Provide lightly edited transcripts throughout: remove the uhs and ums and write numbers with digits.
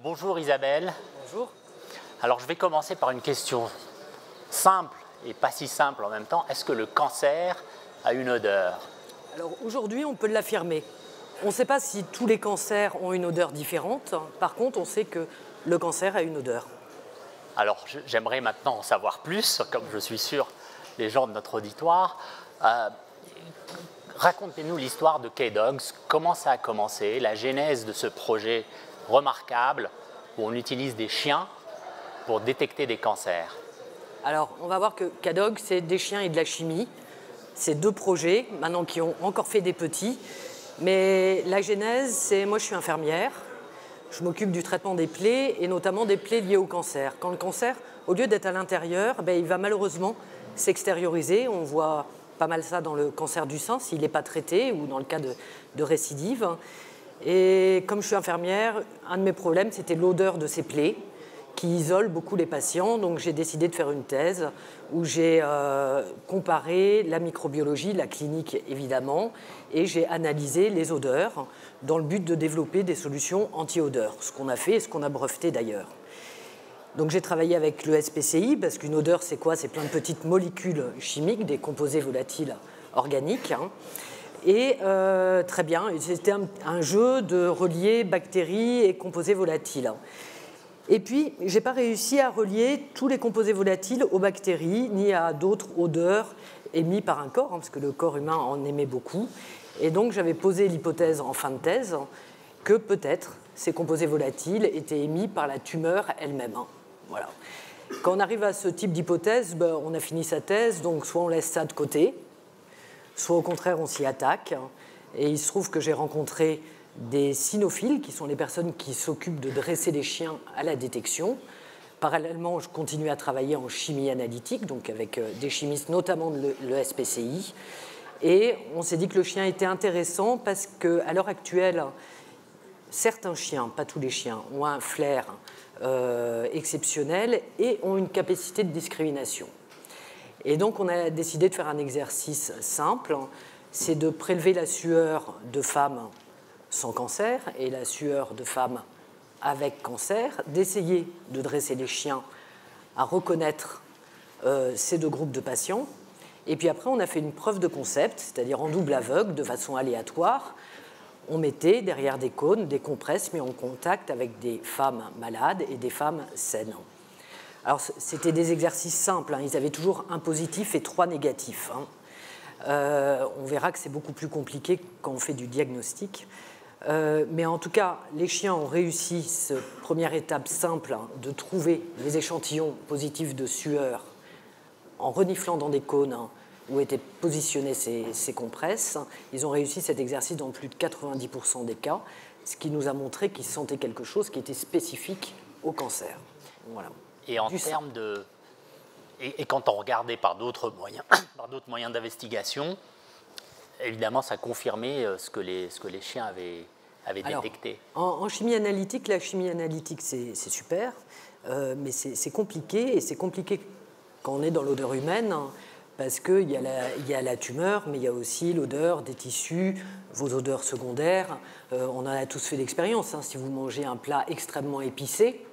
Bonjour Isabelle. Bonjour. Alors je vais commencer par une question simple et pas si simple en même temps. Est-ce que le cancer a une odeur? Alors aujourd'hui, on peut l'affirmer. On ne sait pas si tous les cancers ont une odeur différente. Par contre, on sait que le cancer a une odeur. Alors j'aimerais maintenant en savoir plus, comme je suis sûr les gens de notre auditoire. Racontez-nous l'histoire de K-Dogs, comment ça a commencé, la genèse de ce projet remarquable où on utilise des chiens pour détecter des cancers. Alors, on va voir que K-Dog, c'est des chiens et de la chimie. C'est deux projets, maintenant qui ont encore fait des petits. Mais la genèse, c'est moi je suis infirmière. Je m'occupe du traitement des plaies et notamment des plaies liées au cancer. Quand le cancer, au lieu d'être à l'intérieur, il va malheureusement s'extérioriser. On voit pas mal ça dans le cancer du sein s'il n'est pas traité ou dans le cas de récidive. Et comme je suis infirmière, un de mes problèmes, c'était l'odeur de ces plaies qui isole beaucoup les patients. Donc j'ai décidé de faire une thèse où j'ai comparé la microbiologie, la clinique évidemment, et j'ai analysé les odeurs dans le but de développer des solutions anti-odeurs, ce qu'on a fait et ce qu'on a breveté d'ailleurs. Donc j'ai travaillé avec le SPCI, parce qu'une odeur, c'est quoi? C'est plein de petites molécules chimiques, des composés volatiles organiques. Et très bien, c'était un jeu de relier bactéries et composés volatiles. Et puis, je n'ai pas réussi à relier tous les composés volatiles aux bactéries, ni à d'autres odeurs émises par un corps, parce que le corps humain en émet beaucoup. Et donc, j'avais posé l'hypothèse en fin de thèse que peut-être ces composés volatiles étaient émis par la tumeur elle-même. Voilà. Quand on arrive à ce type d'hypothèse, on a fini sa thèse, donc soit on laisse ça de côté, soit au contraire on s'y attaque. Et il se trouve que j'ai rencontré des cynophiles, qui sont les personnes qui s'occupent de dresser les chiens à la détection. Parallèlement, je continue à travailler en chimie analytique, donc avec des chimistes, notamment de le SPCI. Et on s'est dit que le chien était intéressant parce qu'à l'heure actuelle, certains chiens, pas tous les chiens, ont un flair exceptionnel et ont une capacité de discrimination. Et donc, on a décidé de faire un exercice simple, c'est de prélever la sueur de femmes sans cancer et la sueur de femmes avec cancer, d'essayer de dresser les chiens à reconnaître ces deux groupes de patients. Et puis après, on a fait une preuve de concept, c'est-à-dire en double aveugle, de façon aléatoire. On mettait derrière des cônes, des compresses, mais en contact avec des femmes malades et des femmes saines. Alors, c'était des exercices simples, ils avaient toujours un positif et 3 négatifs. On verra que c'est beaucoup plus compliqué quand on fait du diagnostic. Mais en tout cas, les chiens ont réussi cette première étape simple de trouver les échantillons positifs de sueur en reniflant dans des cônes où étaient positionnées ces compresses. Ils ont réussi cet exercice dans plus de 90% des cas, ce qui nous a montré qu'ils sentaient quelque chose qui était spécifique au cancer. Voilà. Et en termes de... Et quand on regardait par d'autres moyens d'investigation, évidemment, ça confirmait ce que les chiens avaient détecté. En chimie analytique, la chimie analytique, c'est super, mais c'est compliqué, et c'est compliqué quand on est dans l'odeur humaine, parce qu'il y a la tumeur, mais il y a aussi l'odeur des tissus, vos odeurs secondaires. On en a tous fait l'expérience. Si vous mangez un plat extrêmement épicé,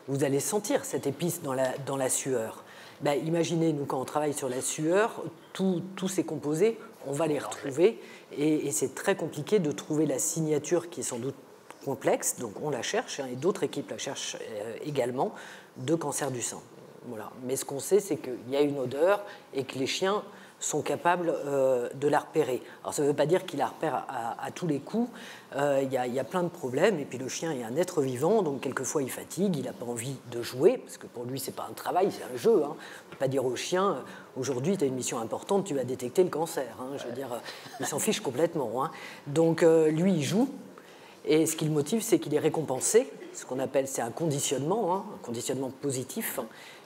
vous allez sentir cette épice dans la sueur. Imaginez, nous, quand on travaille sur la sueur, tous ces composés, on va les retrouver, et c'est très compliqué de trouver la signature qui est sans doute complexe, donc on la cherche, et d'autres équipes la cherchent également, de cancer du sein. Voilà. Mais ce qu'on sait, c'est qu'il y a une odeur et que les chiens sont capables de la repérer. Alors ça ne veut pas dire qu'ils la repèrent à tous les coups, il y a plein de problèmes, et puis le chien est un être vivant, donc quelquefois il fatigue, il n'a pas envie de jouer, parce que pour lui c'est pas un travail, c'est un jeu. On ne peut pas dire au chien, aujourd'hui tu as une mission importante, tu vas détecter le cancer. Je veux dire, il s'en fiche complètement. Donc lui il joue, et ce qui le motive, c'est qu'il est récompensé, ce qu'on appelle, c'est un conditionnement positif.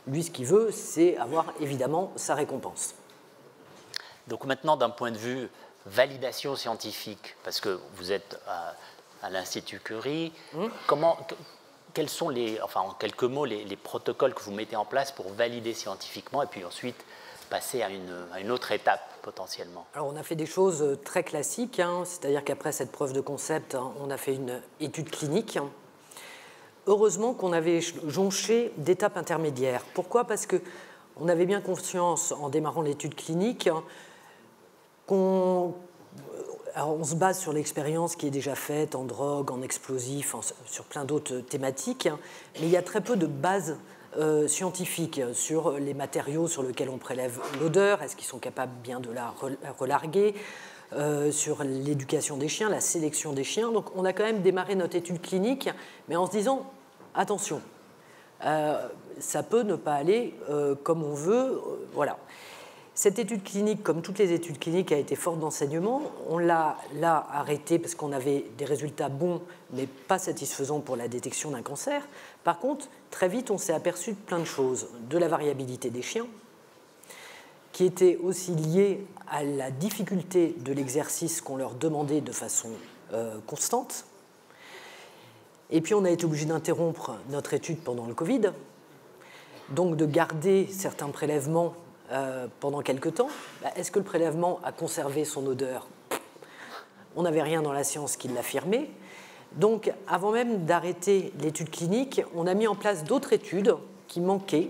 Lui, ce qu'il veut, c'est avoir évidemment sa récompense. Donc maintenant, d'un point de vue validation scientifique, parce que vous êtes à l'Institut Curie, quels sont en quelques mots, les protocoles que vous mettez en place pour valider scientifiquement et puis ensuite passer à une autre étape potentiellement? Alors on a fait des choses très classiques, c'est-à-dire qu'après cette preuve de concept, on a fait une étude clinique. heureusement qu'on avait jonché d'étapes intermédiaires. Pourquoi? Parce qu'on avait bien conscience, en démarrant l'étude clinique, on se base sur l'expérience qui est déjà faite en drogue, en explosifs, sur plein d'autres thématiques, mais il y a très peu de bases scientifiques sur les matériaux sur lesquels on prélève l'odeur, est-ce qu'ils sont capables bien de la relarguer, sur l'éducation des chiens, la sélection des chiens. Donc on a quand même démarré notre étude clinique, mais en se disant, attention, ça peut ne pas aller comme on veut, voilà. Cette étude clinique, comme toutes les études cliniques, a été forte d'enseignements. On l'a là arrêtée parce qu'on avait des résultats bons, mais pas satisfaisants pour la détection d'un cancer. Par contre, très vite, on s'est aperçu de plein de choses. De la variabilité des chiens, qui était aussi liée à la difficulté de l'exercice qu'on leur demandait de façon constante. Et puis, on a été obligé d'interrompre notre étude pendant le Covid, donc de garder certains prélèvements pendant quelque temps. Est-ce que le prélèvement a conservé son odeur? On n'avait rien dans la science qui l'affirmait. Donc, avant même d'arrêter l'étude clinique, on a mis en place d'autres études qui manquaient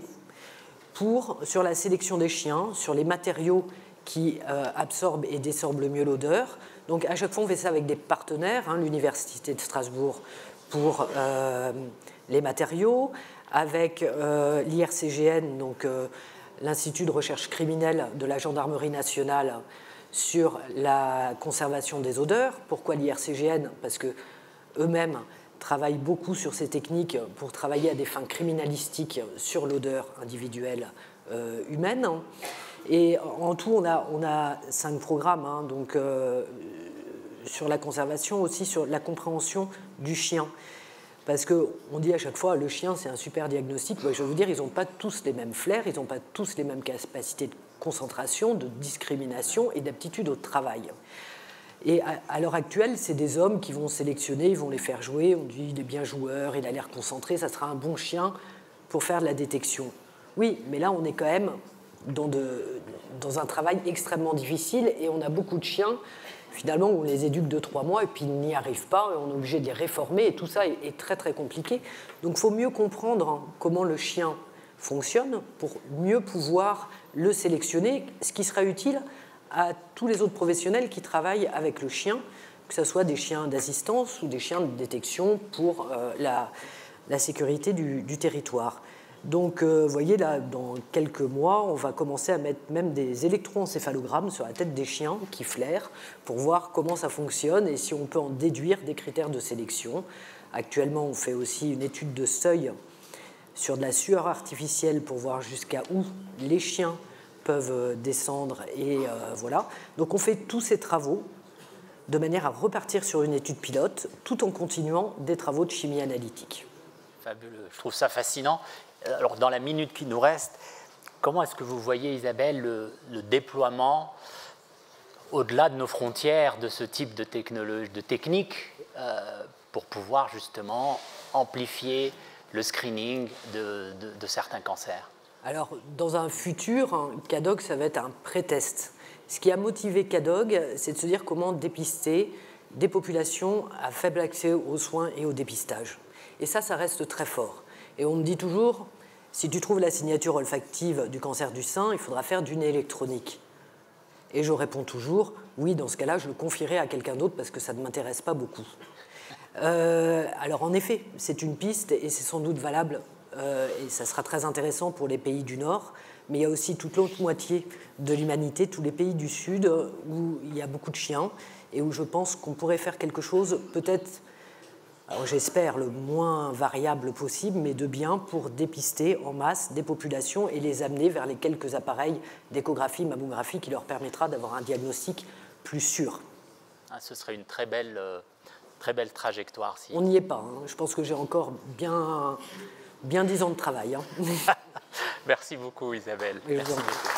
sur la sélection des chiens, sur les matériaux qui absorbent et désorbent le mieux l'odeur. Donc, à chaque fois, on fait ça avec des partenaires, l'Université de Strasbourg pour les matériaux, avec l'IRCGN, donc l'Institut de recherche criminelle de la Gendarmerie nationale sur la conservation des odeurs. Pourquoi l'IRCGN? Parce qu'eux-mêmes travaillent beaucoup sur ces techniques pour travailler à des fins criminalistiques sur l'odeur individuelle humaine. Et en tout, on a 5 programmes, donc, sur la conservation, aussi sur la compréhension du chien. Parce qu'on dit à chaque fois, le chien, c'est un super diagnostic. Je veux vous dire, ils n'ont pas tous les mêmes flairs, ils n'ont pas tous les mêmes capacités de concentration, de discrimination et d'aptitude au travail. Et à l'heure actuelle, c'est des hommes qui vont sélectionner, ils vont les faire jouer. On dit, il est bien joueur, il a l'air concentré, ça sera un bon chien pour faire de la détection. Oui, mais là, on est quand même dans un travail extrêmement difficile et on a beaucoup de chiens finalement, on les éduque 2-3 mois et puis ils n'y arrivent pas, et on est obligé de les réformer, et tout ça est très très compliqué. Donc il faut mieux comprendre comment le chien fonctionne pour mieux pouvoir le sélectionner, ce qui sera utile à tous les autres professionnels qui travaillent avec le chien, que ce soit des chiens d'assistance ou des chiens de détection pour la sécurité du territoire. Donc, vous voyez, là, dans quelques mois, on va commencer à mettre même des électroencéphalogrammes sur la tête des chiens qui flairent pour voir comment ça fonctionne et si on peut en déduire des critères de sélection. Actuellement, on fait aussi une étude de seuil sur de la sueur artificielle pour voir jusqu'à où les chiens peuvent descendre. Et voilà. Donc, on fait tous ces travaux de manière à repartir sur une étude pilote tout en continuant des travaux de chimie analytique. Fabuleux. Je trouve ça fascinant. Alors, dans la minute qui nous reste, comment est-ce que vous voyez, Isabelle, le déploiement au-delà de nos frontières de ce type de technologie, de technique pour pouvoir justement amplifier le screening de certains cancers? Alors, dans un futur, CADOG, ça va être un pré-test. Ce qui a motivé CADOG, c'est de se dire comment dépister des populations à faible accès aux soins et au dépistage. Et ça reste très fort. Et on me dit toujours, si tu trouves la signature olfactive du cancer du sein, il faudra faire du nez électronique. Et je réponds toujours, oui, dans ce cas-là, je le confierai à quelqu'un d'autre parce que ça ne m'intéresse pas beaucoup. Alors en effet, c'est une piste et c'est sans doute valable et ça sera très intéressant pour les pays du Nord, mais il y a aussi toute l'autre moitié de l'humanité, tous les pays du Sud où il y a beaucoup de chiens et où je pense qu'on pourrait faire quelque chose peut-être, alors j'espère le moins variable possible, mais de bien pour dépister en masse des populations et les amener vers les quelques appareils d'échographie, mammographie qui leur permettra d'avoir un diagnostic plus sûr. Ah, ce serait une très belle trajectoire. On n'y est pas. Je pense que j'ai encore bien 10 ans de travail. Merci beaucoup, Isabelle. Merci beaucoup.